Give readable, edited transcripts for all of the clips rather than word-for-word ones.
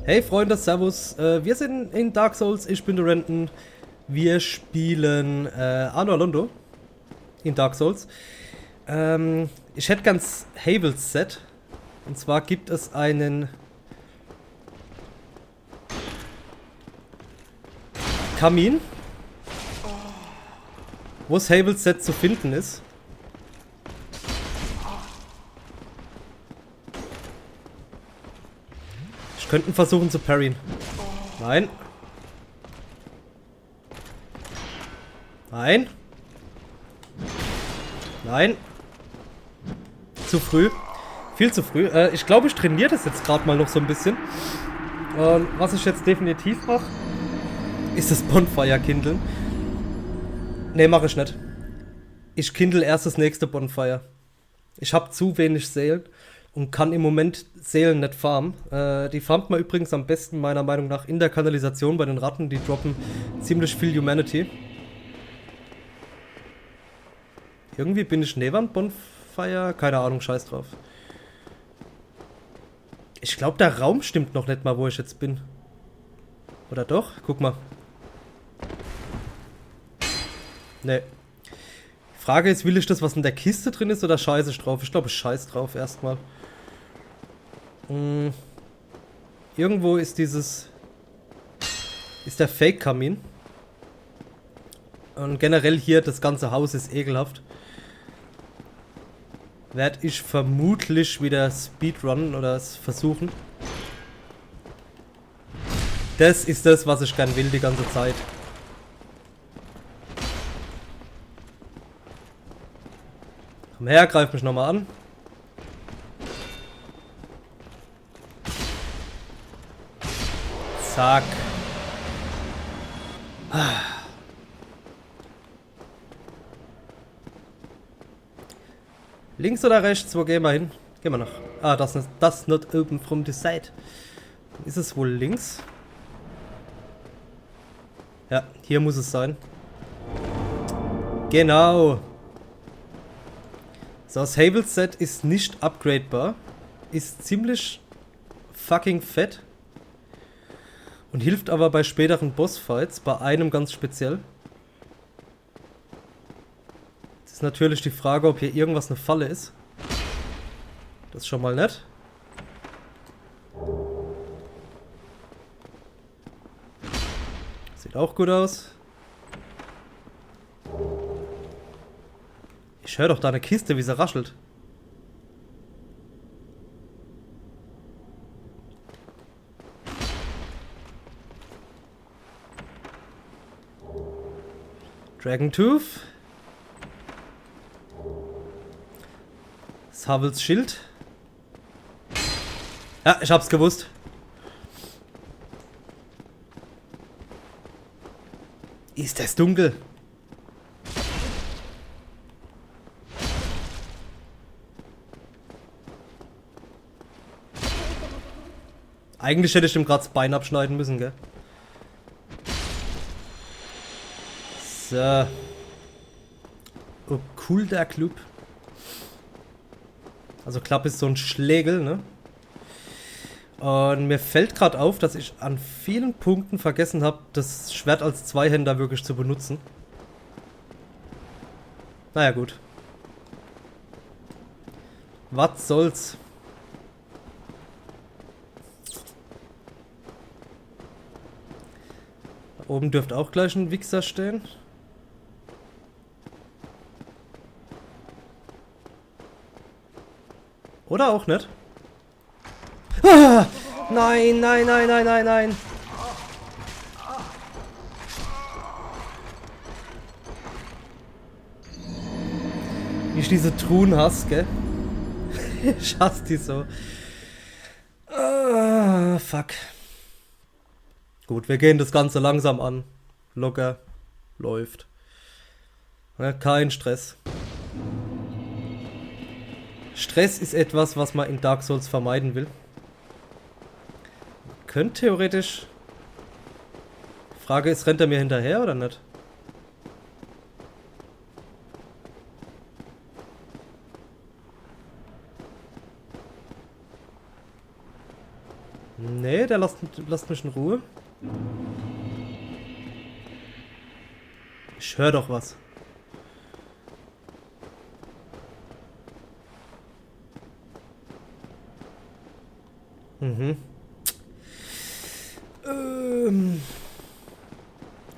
Hey Freunde, Servus. Wir sind in Dark Souls, ich bin der Renton. Wir spielen Anor Londo in Dark Souls. Ich hätte ganz Havel's Set. Und zwar gibt es einen Kamin, wo das Havel's Set zu finden ist. Ich könnte ihn versuchen zu parryen. Nein. Nein. Nein. Zu früh. Viel zu früh. Ich glaube, ich trainiere das jetzt gerade mal noch so ein bisschen. Was ich jetzt definitiv mache, ist das Bonfire kindeln. Ne, mache ich nicht. Ich kindle erst das nächste Bonfire. Ich habe zu wenig Seelen und kann im Moment Seelen nicht farmen. Die farmt man übrigens am besten meiner Meinung nach in der Kanalisation bei den Ratten. Die droppen ziemlich viel Humanity. Irgendwie bin ich neben Bonfire. Keine Ahnung, scheiß drauf. Ich glaube, der Raum stimmt noch nicht mal, wo ich jetzt bin. Oder doch? Guck mal. Nee. Frage ist, will ich das, was in der Kiste drin ist, oder scheiße ich drauf? Ich glaube, ich scheiß drauf erstmal. Irgendwo ist dieses... Ist der Fake-Kamin. Und generell hier, das ganze Haus ist ekelhaft. Werde ich vermutlich wieder Speedrunnen oder es versuchen. Das ist das, was ich gern will die ganze Zeit. Komm her, greif mich nochmal an. Zack. Links oder rechts? Wo gehen wir hin? Gehen wir nach. Ah, das not open from the side. Ist es wohl links? Ja, hier muss es sein. Genau. So, das Havel's Set ist nicht upgradebar. Ist ziemlich fucking fett. Und hilft aber bei späteren Bossfights, bei einem ganz speziell. Jetzt ist natürlich die Frage, ob hier irgendwas eine Falle ist. Das ist schon mal nett. Sieht auch gut aus. Ich höre doch da eine Kiste, wie sie raschelt. Dragon Tooth. Havels Schild. Ja, ich hab's gewusst. Ist das dunkel? Eigentlich hätte ich ihm gerade das Bein abschneiden müssen, gell? So. Oh, cool der Club. Also Club ist so ein Schlägel, ne? Und mir fällt gerade auf, dass ich an vielen Punkten vergessen habe, das Schwert als Zweihänder wirklich zu benutzen. Naja, gut. Was soll's? Da oben dürfte auch gleich ein Wichser stehen. Oder auch nicht? Ah! Nein, nein, nein, nein, nein, nein. Wie ich diese Truhen hasse, gell? Ich hasse die so. Ah, fuck. Gut, wir gehen das Ganze langsam an. Locker. Läuft. Ja, kein Stress. Stress ist etwas, was man in Dark Souls vermeiden will. Könnte theoretisch... Frage ist, rennt er mir hinterher oder nicht? Nee, der lasst mich in Ruhe. Ich höre doch was. Mhm.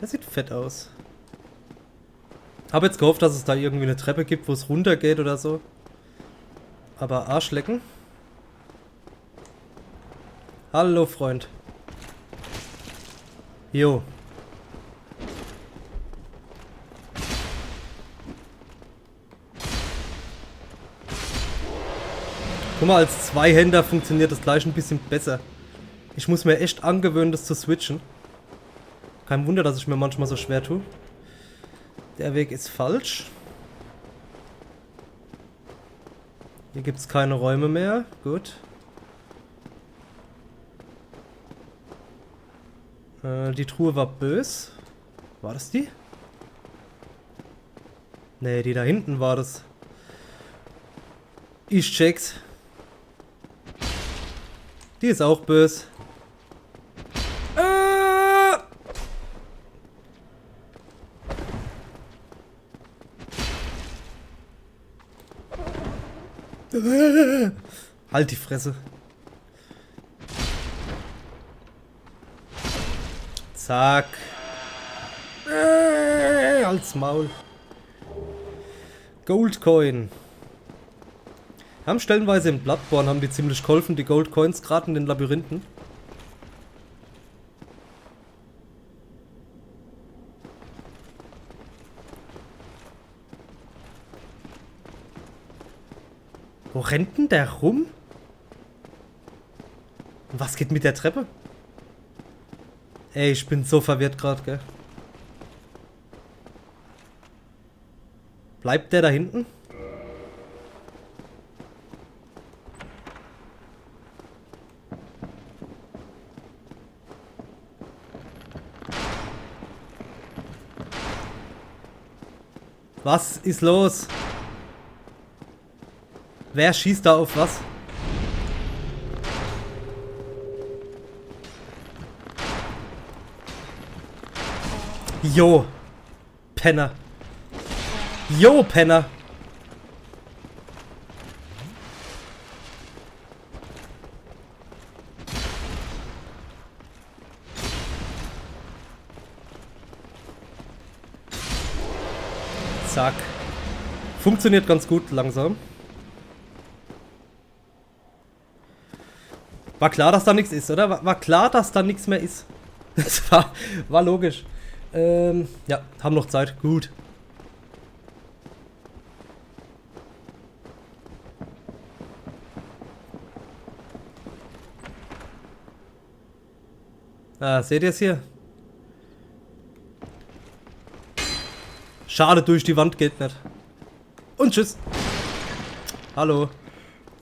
Das sieht fett aus. Habe jetzt gehofft, dass es da irgendwie eine Treppe gibt, wo es runter geht oder so. Aber Arschlecken. Hallo, Freund. Jo. Guck mal, als Zweihänder funktioniert das gleich ein bisschen besser. Ich muss mir echt angewöhnen, das zu switchen. Kein Wunder, dass ich mir manchmal so schwer tue. Der Weg ist falsch. Hier gibt es keine Räume mehr. Gut. Die Truhe war bös. War das die? Nee, die da hinten war das. Ich check's. Die ist auch bös. Halt die Fresse. Zack. Halt's Maul. Goldcoin. Haben stellenweise in Bloodborne haben die ziemlich geholfen, die Goldcoins, gerade in den Labyrinthen. Wo rennt denn der rum? Und was geht mit der Treppe? Ey, ich bin so verwirrt gerade, gell? Bleibt der da hinten? Was ist los? Wer schießt da auf was? Jo, Penner. Jo, Penner. Zack. Funktioniert ganz gut langsam. War klar, dass da nichts ist, oder? War klar, dass da nichts mehr ist. Das war logisch. Ja, haben noch Zeit. Gut. Ah, seht ihr es hier? Schade, durch die Wand geht nicht. Und tschüss. Hallo.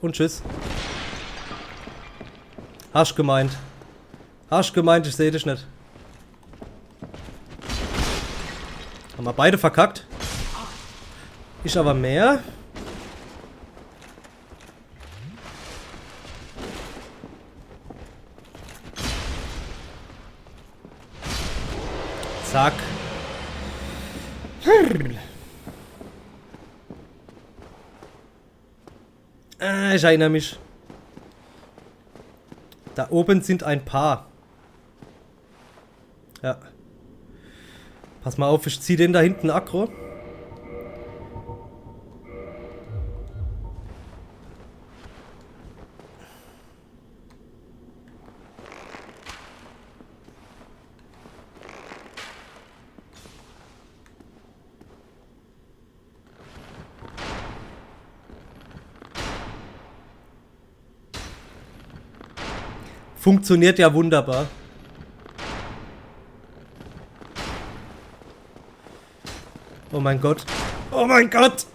Und tschüss. Hast gemeint. Hast gemeint, ich sehe dich nicht. Haben wir beide verkackt. Ich aber mehr. Zack. Ich erinnere mich. Da oben sind ein paar. Ja. Pass mal auf, ich ziehe den da hinten aggro. Funktioniert ja wunderbar. Oh mein Gott. Oh mein Gott.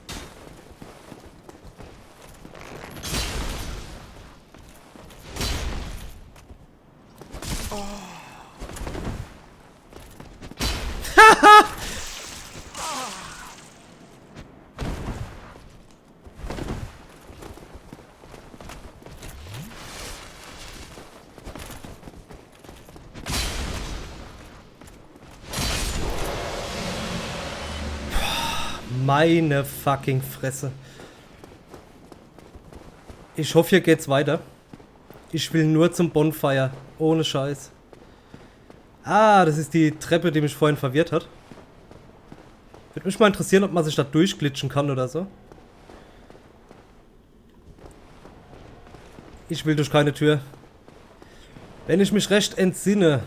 Meine fucking Fresse. Ich hoffe, hier geht's weiter. Ich will nur zum Bonfire. Ohne Scheiß. Ah, das ist die Treppe, die mich vorhin verwirrt hat. Würde mich mal interessieren, ob man sich da durchglitschen kann oder so. Ich will durch keine Tür. Wenn ich mich recht entsinne.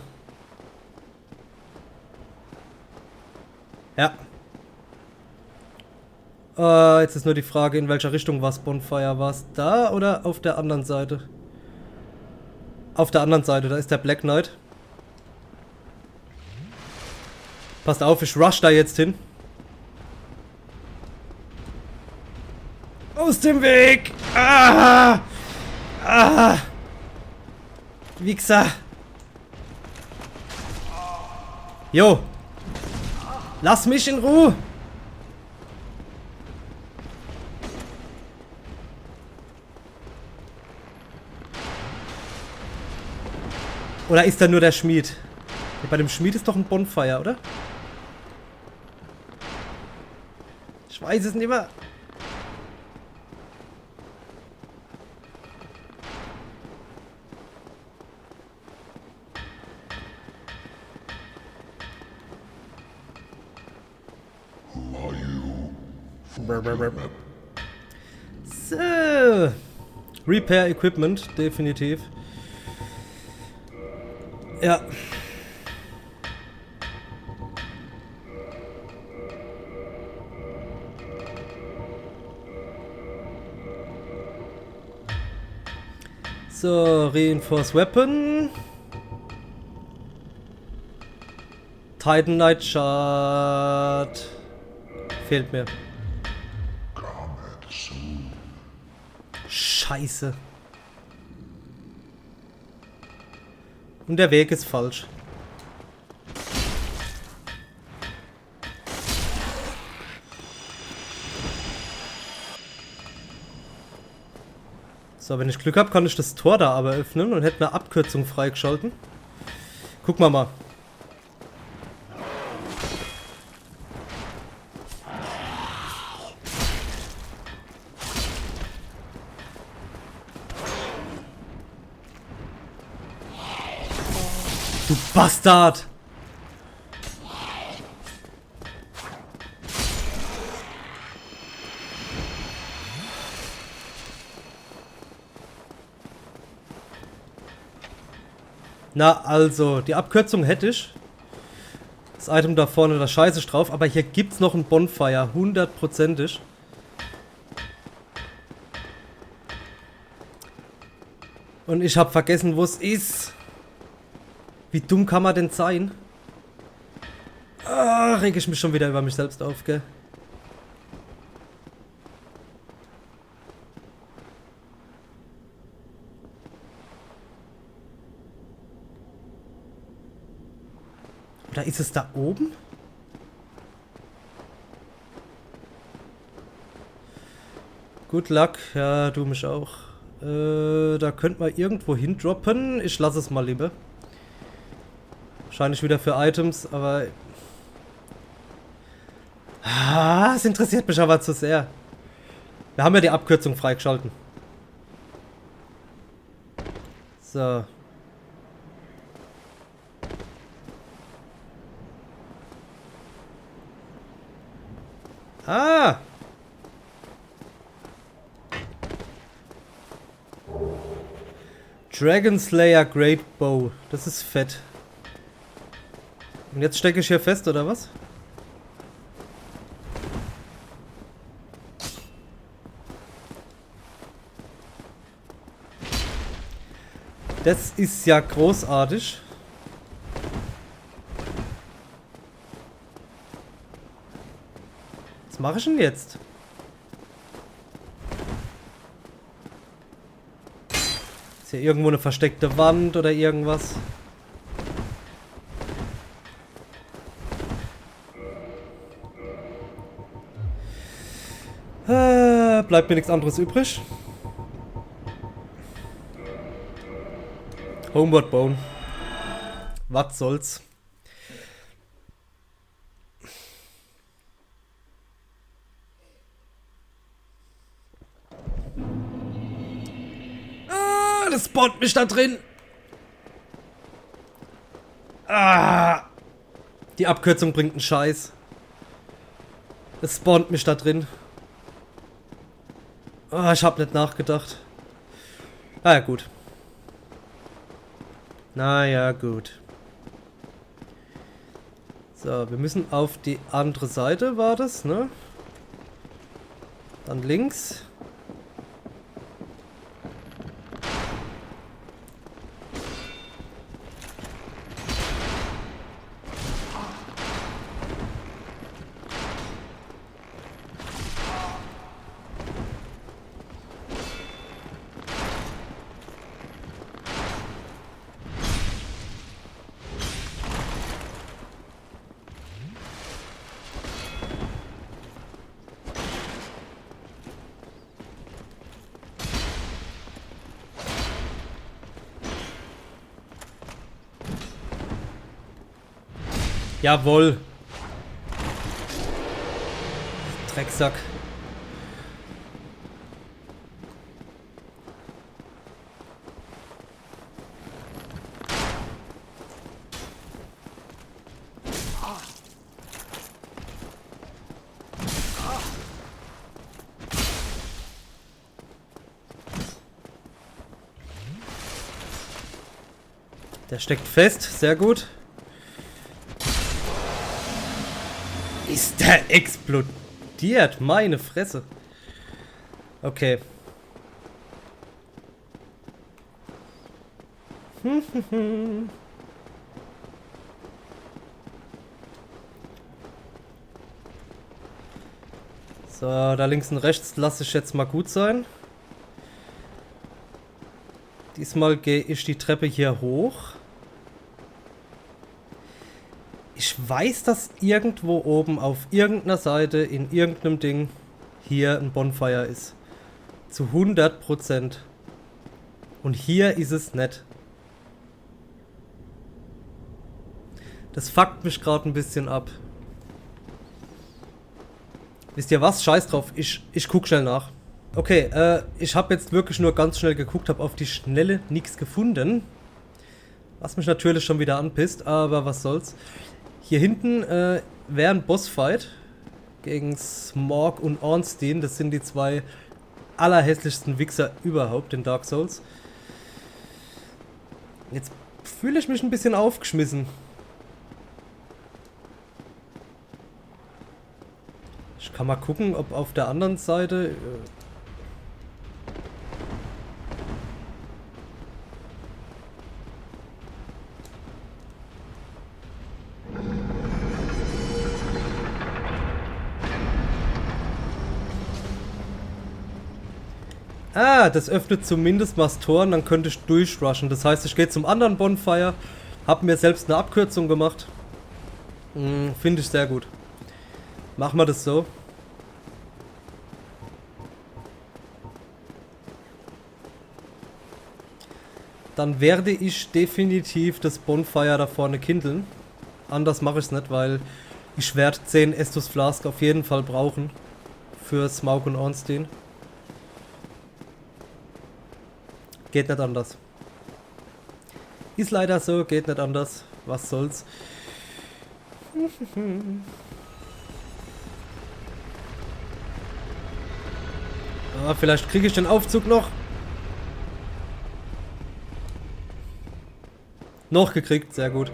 Ja. Jetzt ist nur die Frage, in welcher Richtung war es Bonfire? War es da oder auf der anderen Seite? Auf der anderen Seite, da ist der Black Knight. Passt auf, ich rush da jetzt hin. Aus dem Weg! Ah! Ah! Wichser! Jo! Lass mich in Ruhe! Oder ist da nur der Schmied? Bei dem Schmied ist doch ein Bonfire, oder? Ich weiß es nicht mehr. So. Repair Equipment, definitiv. Ja. So, Reinforce Weapon. Titan Knight Shard. Fehlt mir. Scheiße. Und der Weg ist falsch. So, wenn ich Glück habe, kann ich das Tor da aber öffnen und hätte eine Abkürzung freigeschalten. Gucken wir mal. Du Bastard! Na, also, die Abkürzung hätte ich. Das Item da vorne, da scheiße ich drauf. Aber hier gibt's noch ein Bonfire, 100%ig. Und ich habe vergessen, wo es ist. Wie dumm kann man denn sein? Ah, reg ich mich schon wieder über mich selbst auf, gell? Oder ist es da oben? Good luck. Ja, du mich auch. Da könnte man irgendwo hindroppen. Ich lasse es mal lieber. Wahrscheinlich wieder für Items, aber... Ah, es interessiert mich aber zu sehr. Wir haben ja die Abkürzung freigeschalten. So. Ah! Dragon Slayer Great Bow. Das ist fett. Und jetzt stecke ich hier fest, oder was? Das ist ja großartig. Was mache ich denn jetzt? Ist hier irgendwo eine versteckte Wand oder irgendwas? Bleibt mir nichts anderes übrig. Homeward Bone. Was soll's? Das spawnt mich da drin. Ah. Die Abkürzung bringt einen Scheiß. Es spawnt mich da drin. Ah, ich hab nicht nachgedacht. Ah ja, gut. Naja, gut. So, wir müssen auf die andere Seite, war das, ne? Dann links. Jawohl. Drecksack. Der steckt fest, sehr gut. Ist der explodiert? Meine Fresse. Okay. So, da links und rechts lasse ich jetzt mal gut sein. Diesmal gehe ich die Treppe hier hoch. Ich weiß, dass irgendwo oben auf irgendeiner Seite in irgendeinem Ding hier ein Bonfire ist. Zu 100%. Und hier ist es nicht. Das fuckt mich gerade ein bisschen ab. Wisst ihr was? Scheiß drauf. Ich guck schnell nach. Okay, ich habe jetzt wirklich nur ganz schnell geguckt, habe auf die Schnelle nichts gefunden. Was mich natürlich schon wieder anpisst, aber was soll's. Hier hinten wäre ein Bossfight gegen Smog und Ornstein. Das sind die zwei allerhässlichsten Wichser überhaupt in Dark Souls. Jetzt fühle ich mich ein bisschen aufgeschmissen. Ich kann mal gucken, ob auf der anderen Seite... Ah, das öffnet zumindest mal das Tor und dann könnte ich durchrushen. Das heißt, ich gehe zum anderen Bonfire, habe mir selbst eine Abkürzung gemacht. Finde ich sehr gut. Machen wir das so. Dann werde ich definitiv das Bonfire da vorne kindeln. Anders mache ich es nicht, weil ich werde 10 Estus Flask auf jeden Fall brauchen. Für Smaug und Ornstein. Geht nicht anders. Ist leider so, geht nicht anders. Was soll's. Ah, vielleicht kriege ich den Aufzug noch. Noch gekriegt, sehr gut.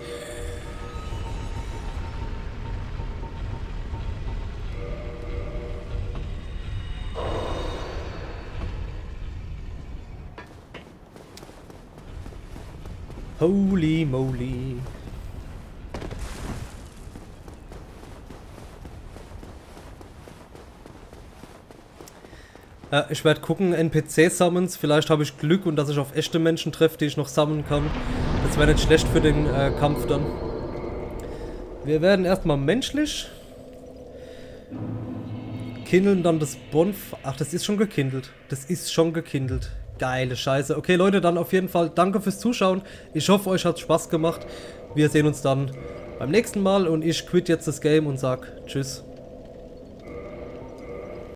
Holy moly. Ich werde gucken, NPC-Summons. Vielleicht habe ich Glück und dass ich auf echte Menschen treffe, die ich noch sammeln kann. Das wäre nicht schlecht für den Kampf dann. Wir werden erstmal menschlich. Kindeln dann das Bonfire. Ach, das ist schon gekindelt. Das ist schon gekindelt. Geile Scheiße. Okay, Leute, dann auf jeden Fall danke fürs Zuschauen. Ich hoffe, euch hat Spaß gemacht. Wir sehen uns dann beim nächsten Mal und ich quit jetzt das Game und sag Tschüss.